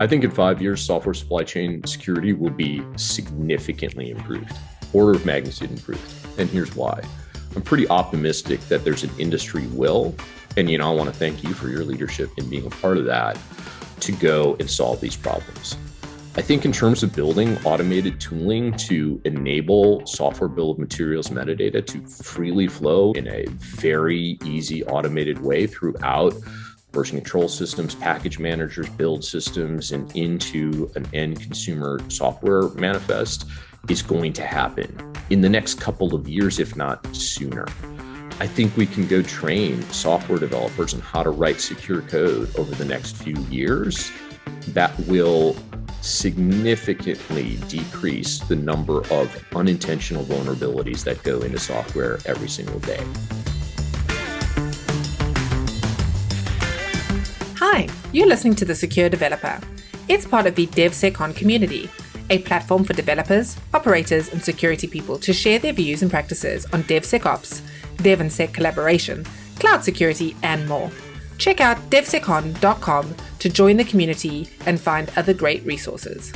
I think in 5 years, software supply chain security will be significantly improved, order of magnitude improved. And here's why. I'm pretty optimistic that there's an industry will, and I want to thank you for your leadership in being a part of that, to go and solve these problems. I think in terms of building automated tooling to enable software bill of materials metadata to freely flow in a very easy automated way throughout version control systems, package managers, build systems, and into an end consumer software manifest is going to happen in the next couple of years, if not sooner. I think we can go train software developers on how to write secure code over the next few years. That will significantly decrease the number of unintentional vulnerabilities that go into software every single day. Hi, you're listening to The Secure Developer. It's part of the DevSecOn community, a platform for developers, operators, and security people to share their views and practices on DevSecOps, Dev and Sec collaboration, cloud security, and more. Check out devsecon.com to join the community and find other great resources.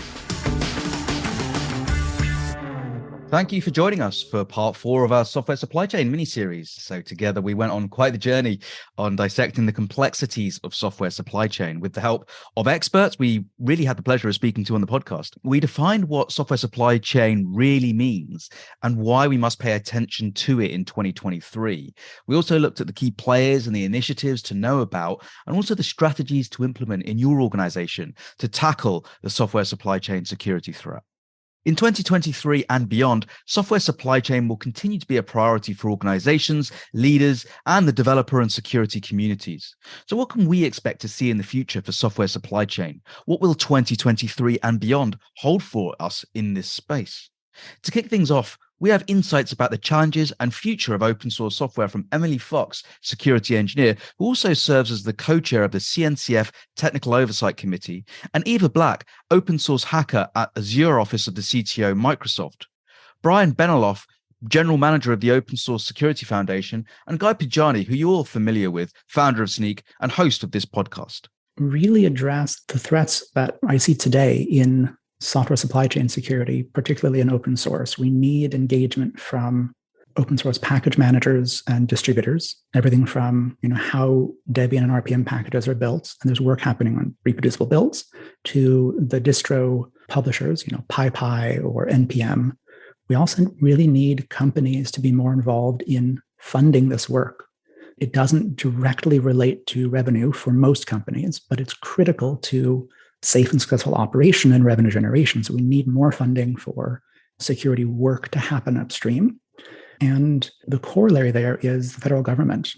Thank you for joining us for part 4 of our software supply chain mini-series. So together we went on quite the journey on dissecting the complexities of software supply chain. With the help of experts we really had the pleasure of speaking to on the podcast, we defined what software supply chain really means and why we must pay attention to it in 2023. We also looked at the key players and the initiatives to know about, and also the strategies to implement in your organization to tackle the software supply chain security threat. In 2023 and beyond, software supply chain will continue to be a priority for organizations, leaders, and the developer and security communities. So what can we expect to see in the future for software supply chain? What will 2023 and beyond hold for us in this space? To kick things off, we have insights about the challenges and future of open source software from Emily Fox, security engineer, who also serves as the co-chair of the CNCF Technical Oversight Committee, and Aeva Black, open source hacker at Azure office of the CTO Microsoft. Brian Beneloff, general manager of the Open Source Security Foundation, and Guy Podjarny, who you're all familiar with, founder of Snyk and host of this podcast. Really address the threats that I see today in software supply chain security, particularly in open source. We need engagement from open source package managers and distributors, everything from how Debian and RPM packages are built, and there's work happening on reproducible builds, to the distro publishers, PyPy or NPM. We also really need companies to be more involved in funding this work. It doesn't directly relate to revenue for most companies, but it's critical to safe and successful operation and revenue generation. So we need more funding for security work to happen upstream. And the corollary there is the federal government,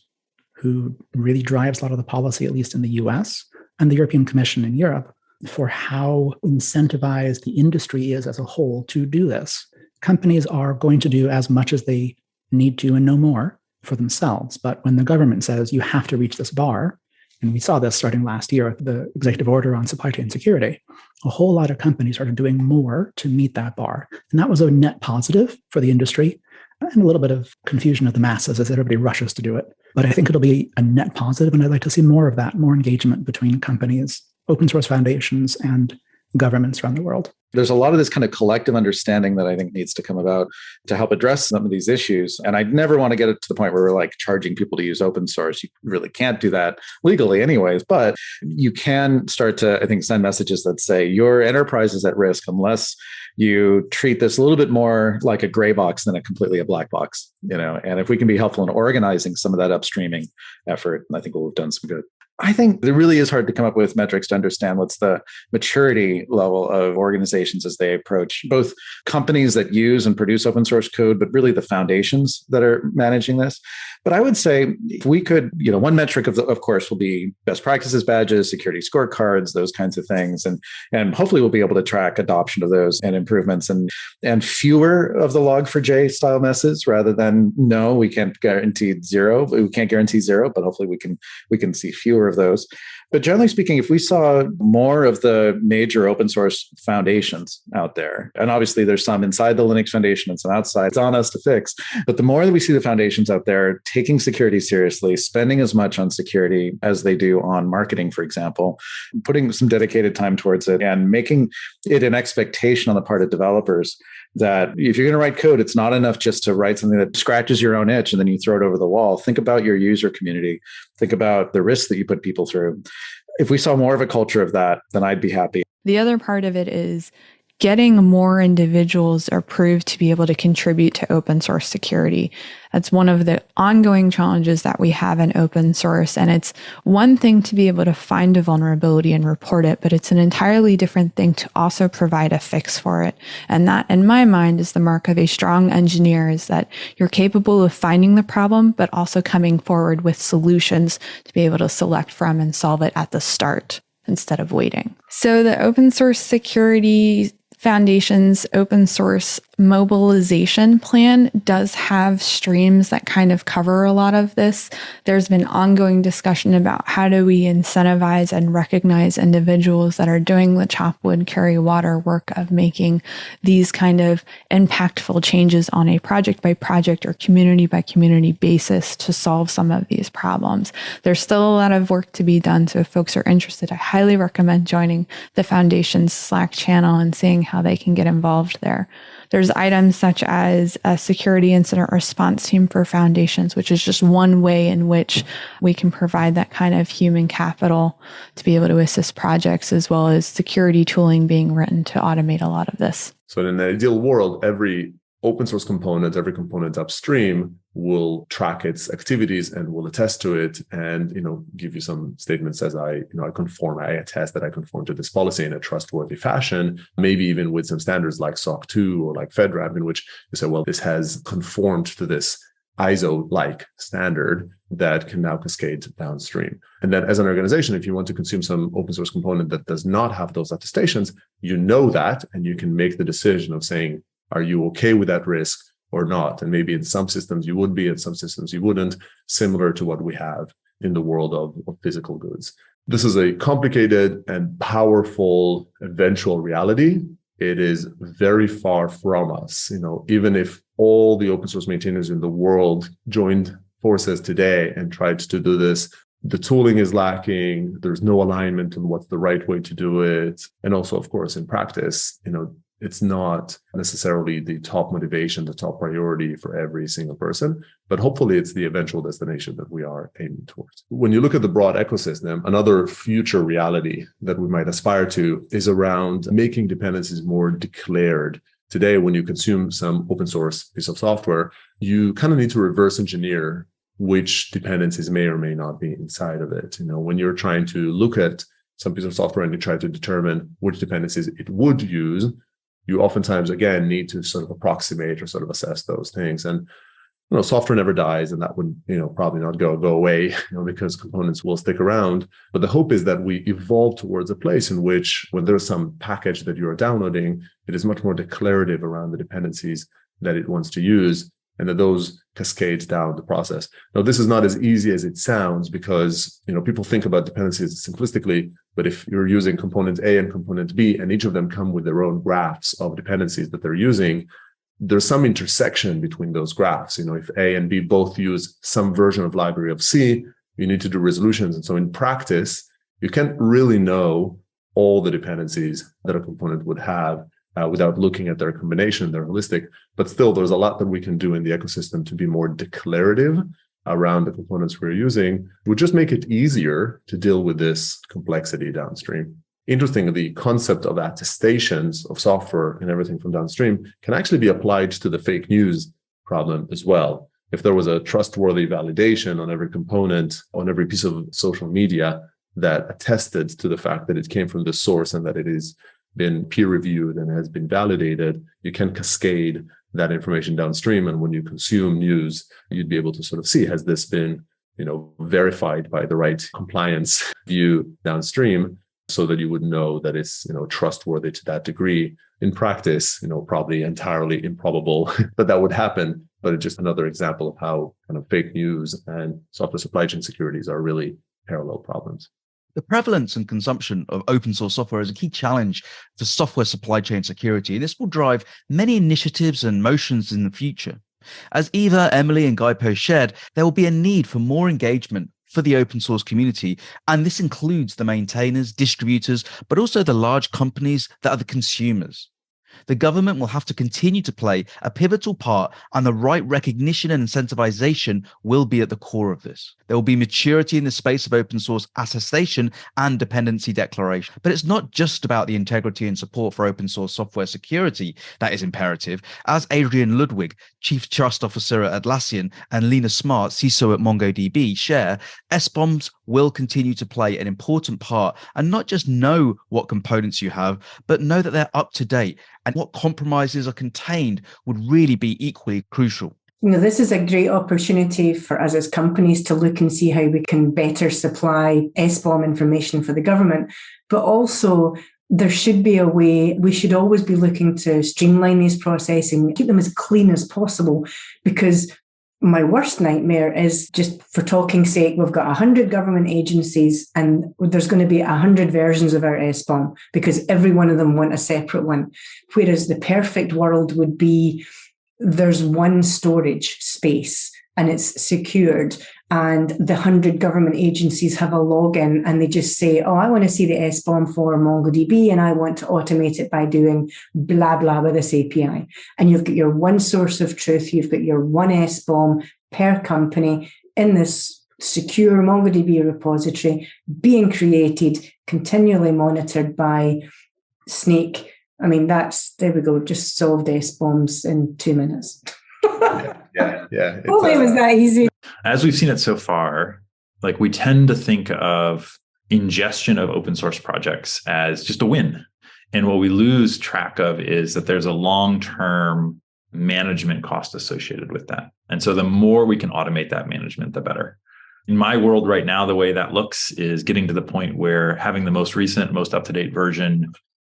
who really drives a lot of the policy, at least in the US, and the European Commission in Europe, for how incentivized the industry is as a whole to do this. Companies are going to do as much as they need to and no more for themselves. But when the government says you have to reach this bar, and we saw this starting last year with the executive order on supply chain security, a whole lot of companies started doing more to meet that bar. And that was a net positive for the industry and a little bit of confusion of the masses as everybody rushes to do it. But I think it'll be a net positive, and I'd like to see more of that, more engagement between companies, open source foundations, and governments around the world. There's a lot of this kind of collective understanding that I think needs to come about to help address some of these issues. And I never want to get it to the point where we're like charging people to use open source. You really can't do that legally anyways, but you can start to, I think, send messages that say your enterprise is at risk unless you treat this a little bit more like a gray box than completely a black box, and if we can be helpful in organizing some of that upstreaming effort, I think we'll have done some good. I think it really is hard to come up with metrics to understand what's the maturity level of organizations as they approach both companies that use and produce open source code, but really the foundations that are managing this. But I would say if we could, one metric of course will be best practices badges, security scorecards, those kinds of things. And hopefully we'll be able to track adoption of those and improvements and fewer of the log4j style messes rather than, no, we can't guarantee zero. We can't guarantee zero, but hopefully we can see fewer of those. But generally speaking, if we saw more of the major open source foundations out there, and obviously there's some inside the Linux Foundation and some outside, it's on us to fix. But the more that we see the foundations out there taking security seriously, spending as much on security as they do on marketing, for example, putting some dedicated time towards it and making it an expectation on the part of developers that if you're going to write code, it's not enough just to write something that scratches your own itch and then you throw it over the wall. Think about your user community. Think about the risks that you put people through. If we saw more of a culture of that, then I'd be happy. The other part of it is getting more individuals approved to be able to contribute to open source security. That's one of the ongoing challenges that we have in open source. And it's one thing to be able to find a vulnerability and report it, but it's an entirely different thing to also provide a fix for it. And that, in my mind, is the mark of a strong engineer, is that you're capable of finding the problem, but also coming forward with solutions to be able to select from and solve it at the start instead of waiting. So the open source security Foundation's open source mobilization plan does have streams that kind of cover a lot of this. There's been ongoing discussion about how do we incentivize and recognize individuals that are doing the chop wood, carry water work of making these kind of impactful changes on a project by project or community by community basis to solve some of these problems. There's still a lot of work to be done. So if folks are interested, I highly recommend joining the Foundation's Slack channel and seeing how they can get involved there. There's items such as a security incident response team for foundations, which is just one way in which we can provide that kind of human capital to be able to assist projects, as well as security tooling being written to automate a lot of this. So in an ideal world, every open source component, every component upstream will track its activities and will attest to it and, give you some statements as I attest that I conform to this policy in a trustworthy fashion, maybe even with some standards like SOC 2 or like FedRAMP, in which you say, well, this has conformed to this ISO-like standard that can now cascade downstream. And then as an organization, if you want to consume some open source component that does not have those attestations, you know that, and you can make the decision of saying, are you okay with that risk or not? And maybe in some systems you would be, in some systems you wouldn't, similar to what we have in the world of physical goods. This is a complicated and powerful eventual reality. It is very far from us. Even if all the open source maintainers in the world joined forces today and tried to do this, the tooling is lacking. There's no alignment on what's the right way to do it. And also, of course, in practice, it's not necessarily the top motivation, the top priority for every single person, but hopefully it's the eventual destination that we are aiming towards. When you look at the broad ecosystem, another future reality that we might aspire to is around making dependencies more declared. Today, when you consume some open source piece of software, you kind of need to reverse engineer which dependencies may or may not be inside of it. When you're trying to look at some piece of software and you try to determine which dependencies it would use, you oftentimes, again, need to sort of approximate or sort of assess those things. And, software never dies, and that would, probably not go away, because components will stick around. But the hope is that we evolve towards a place in which when there's some package that you are downloading, it is much more declarative around the dependencies that it wants to use, and that those cascades down the process. Now, this is not as easy as it sounds because, people think about dependencies simplistically, but if you're using component A and component B, and each of them come with their own graphs of dependencies that they're using, there's some intersection between those graphs. If A and B both use some version of library of C, you need to do resolutions. And so in practice, you can't really know all the dependencies that a component would have without looking at their combination, they're holistic. But still, there's a lot that we can do in the ecosystem to be more declarative around the components we're using. It would just make it easier to deal with this complexity downstream. Interesting, the concept of attestations of software and everything from downstream can actually be applied to the fake news problem as well. If there was a trustworthy validation on every component, on every piece of social media that attested to the fact that it came from the source and that it is been peer-reviewed and has been validated, you can cascade that information downstream. And when you consume news, you'd be able to sort of see, has this been, verified by the right compliance view downstream, so that you would know that it's, trustworthy to that degree. In practice, probably entirely improbable that would happen, but it's just another example of how kind of fake news and software supply chain securities are really parallel problems. The prevalence and consumption of open source software is a key challenge for software supply chain security, and this will drive many initiatives and motions in the future. As Aeva, Emily, and Guy Podjarny shared, there will be a need for more engagement for the open source community, and this includes the maintainers, distributors, but also the large companies that are the consumers. The government will have to continue to play a pivotal part, and the right recognition and incentivization will be at the core of this. There will be maturity in the space of open source attestation and dependency declaration. But it's not just about the integrity and support for open source software security that is imperative. As Adrian Ludwig, Chief Trust Officer at Atlassian, and Lena Smart, CISO at MongoDB, share, SBOMs will continue to play an important part, and not just know what components you have, but know that they're up to date, and what compromises are contained would really be equally crucial. This is a great opportunity for us as companies to look and see how we can better supply SBOM information for the government. But also, there should be a way, we should always be looking to streamline these processes and keep them as clean as possible, because my worst nightmare is, just for talking's sake, we've got 100 government agencies and there's going to be 100 versions of our SBOM because every one of them want a separate one. Whereas the perfect world would be there's one storage space and it's secured, and the 100 government agencies have a login and they just say, oh, I want to see the SBOM for MongoDB and I want to automate it by doing blah, blah with this API. And you've got your one source of truth, you've got your one SBOM per company in this secure MongoDB repository being created, continually monitored by Snake. I mean, there we go, just solved SBOMs in 2 minutes. Yeah. Hopefully it was that easy. As we've seen it so far, we tend to think of ingestion of open source projects as just a win. And what we lose track of is that there's a long-term management cost associated with that. And so the more we can automate that management, the better. In my world right now, the way that looks is getting to the point where having the most recent, most up-to-date version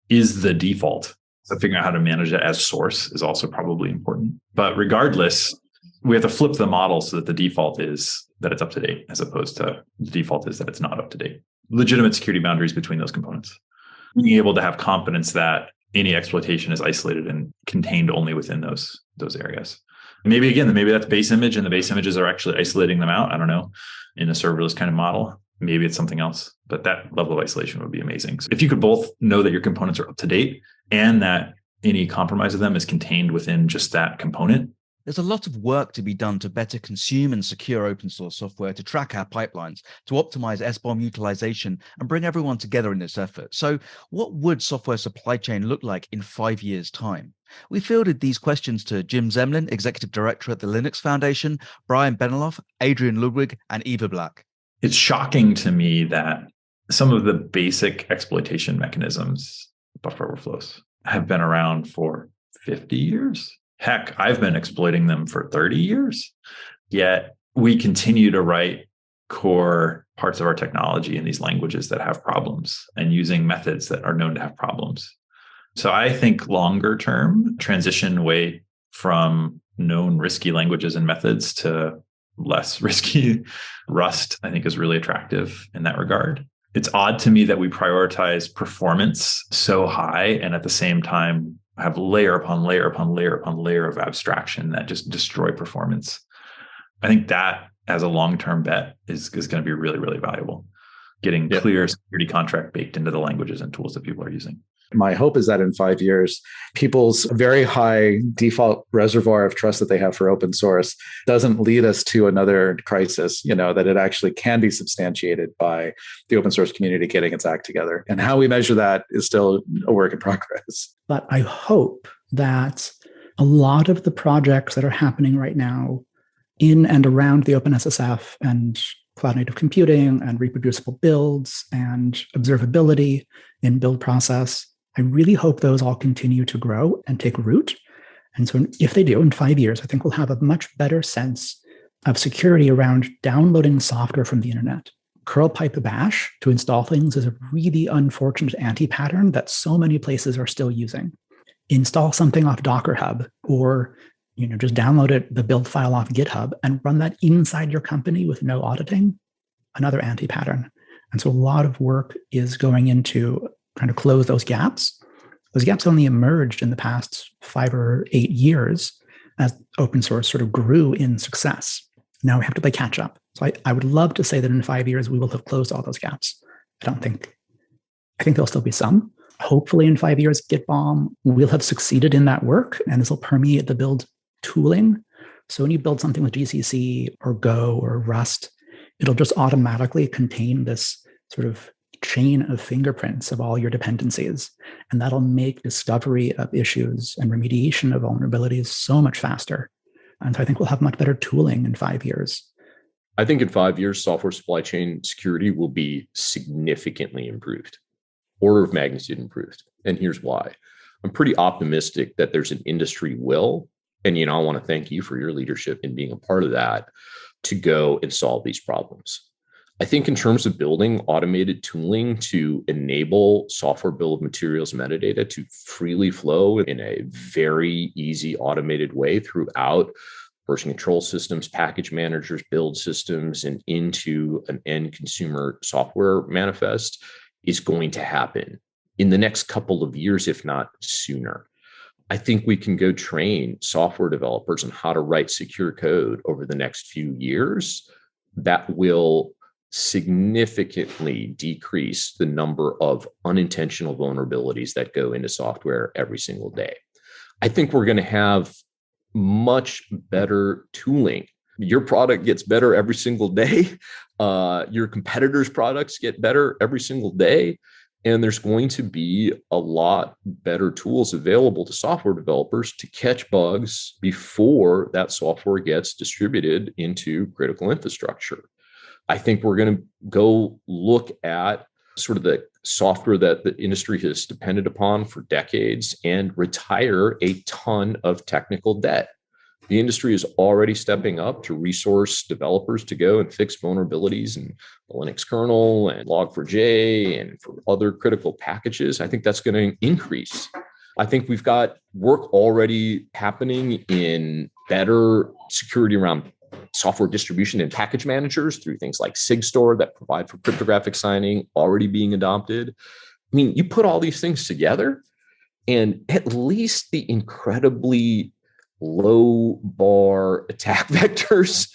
is the default. So figuring out how to manage it as source is also probably important. But regardless, we have to flip the model so that the default is that it's up to date, as opposed to the default is that it's not up to date. Legitimate security boundaries between those components. Being able to have confidence that any exploitation is isolated and contained only within those areas. Maybe that's base image and the base images are actually isolating them out. I don't know, in a serverless kind of model. Maybe it's something else, but that level of isolation would be amazing. So if you could both know that your components are up to date and that any compromise of them is contained within just that component. There's a lot of work to be done to better consume and secure open source software, to track our pipelines, to optimize SBOM utilization, and bring everyone together in this effort. So what would software supply chain look like in 5 years' time? We fielded these questions to Jim Zemlin, Executive Director at the Linux Foundation, Brian Behlendorf, Adrian Ludwig, and Aeva Black. It's shocking to me that some of the basic exploitation mechanisms, buffer overflows, have been around for 50 years. Heck, I've been exploiting them for 30 years. Yet we continue to write core parts of our technology in these languages that have problems and using methods that are known to have problems. So I think longer term, transition away from known risky languages and methods to less risky Rust, I think is really attractive in that regard. It's odd to me that we prioritize performance so high and at the same time have layer upon layer upon layer upon layer of abstraction that just destroy performance. I think that as a long-term bet is going to be really, really valuable. Getting clear security contract baked into the languages and tools that people are using. My hope is that in 5 years, people's very high default reservoir of trust that they have for open source doesn't lead us to another crisis, that it actually can be substantiated by the open source community getting its act together. And how we measure that is still a work in progress. But I hope that a lot of the projects that are happening right now in and around the OpenSSF and cloud native computing and reproducible builds and observability in build process, I really hope those all continue to grow and take root. And so if they do, in 5 years, I think we'll have a much better sense of security around downloading software from the internet. Curl pipe bash to install things is a really unfortunate anti-pattern that so many places are still using. Install something off Docker Hub, or just download the build file off GitHub and run that inside your company with no auditing. another anti-pattern. And so a lot of work is going into trying to close those gaps. Those gaps only emerged in the past 5 or 8 years as open source sort of grew in success. Now we have to play catch up. So I would love to say that in 5 years, we will have closed all those gaps. I think there'll still be some. Hopefully in 5 years, GitBOM will have succeeded in that work, and this will permeate the build tooling. So when you build something with GCC or Go or Rust, it'll just automatically contain this sort of chain of fingerprints of all your dependencies. And that'll make discovery of issues and remediation of vulnerabilities so much faster. And so I think we'll have much better tooling in 5 years. I think in 5 years, software supply chain security will be significantly improved, order of magnitude improved. And here's why. I'm pretty optimistic that there's an industry will, and I want to thank you for your leadership in being a part of that, to go and solve these problems. I think in terms of building automated tooling to enable software bill of materials metadata to freely flow in a very easy automated way throughout version control systems, package managers, build systems, and into an end consumer software manifest is going to happen in the next couple of years, if not sooner. I think we can go train software developers on how to write secure code over the next few years that will significantly decrease the number of unintentional vulnerabilities that go into software every single day. I think we're going to have much better tooling. Your product gets better every single day. Your competitors' products get better every single day. And there's going to be a lot better tools available to software developers to catch bugs before that software gets distributed into critical infrastructure. I think we're going to go look at sort of the software that the industry has depended upon for decades and retire a ton of technical debt. The industry is already stepping up to resource developers to go and fix vulnerabilities in the Linux kernel and Log4j and for other critical packages. I think that's going to increase. I think we've got work already happening in better security around software distribution and package managers through things like SigStore that provide for cryptographic signing already being adopted. I mean, you put all these things together and at least the incredibly low bar attack vectors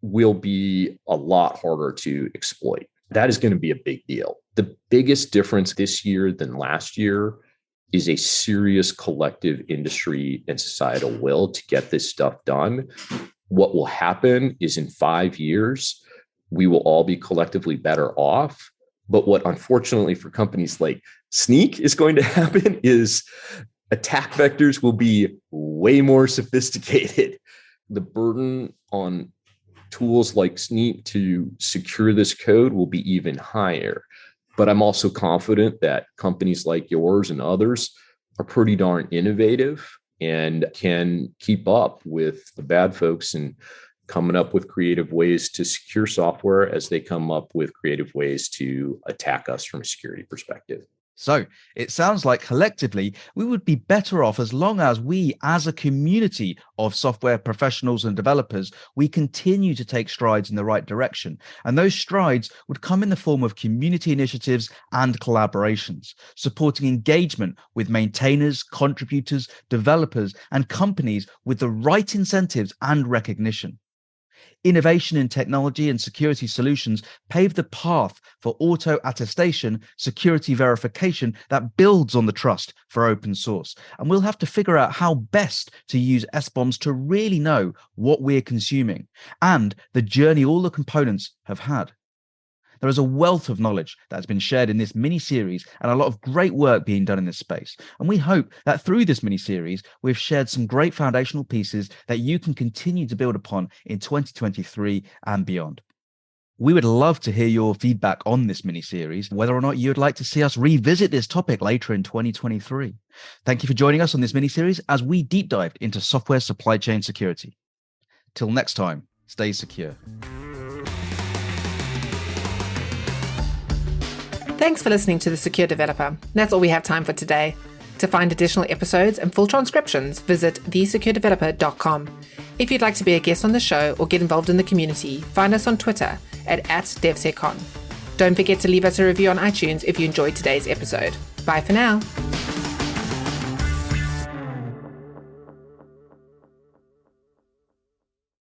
will be a lot harder to exploit. That is going to be a big deal. The biggest difference this year than last year is a serious collective industry and societal will to get this stuff done. What will happen is in 5 years, we will all be collectively better off. But what unfortunately for companies like Snyk is going to happen is attack vectors will be way more sophisticated. The burden on tools like Snyk to secure this code will be even higher. But I'm also confident that companies like yours and others are pretty darn innovative and can keep up with the bad folks and coming up with creative ways to secure software as they come up with creative ways to attack us from a security perspective. So it sounds like collectively, we would be better off as long as we, as a community of software professionals and developers, we continue to take strides in the right direction. And those strides would come in the form of community initiatives and collaborations, supporting engagement with maintainers, contributors, developers, and companies with the right incentives and recognition. Innovation in technology and security solutions pave the path for auto attestation, security verification that builds on the trust for open source. And we'll have to figure out how best to use SBOMs to really know what we're consuming and the journey all the components have had. There is a wealth of knowledge that has been shared in this mini-series and a lot of great work being done in this space. And we hope that through this mini-series, we've shared some great foundational pieces that you can continue to build upon in 2023 and beyond. We would love to hear your feedback on this mini-series, whether or not you'd like to see us revisit this topic later in 2023. Thank you for joining us on this mini-series as we deep dived into software supply chain security. Till next time, stay secure. Thanks for listening to The Secure Developer. That's all we have time for today. To find additional episodes and full transcriptions, visit thesecuredeveloper.com. If you'd like to be a guest on the show or get involved in the community, find us on Twitter at @DevSecCon. Don't forget to leave us a review on iTunes if you enjoyed today's episode. Bye for now.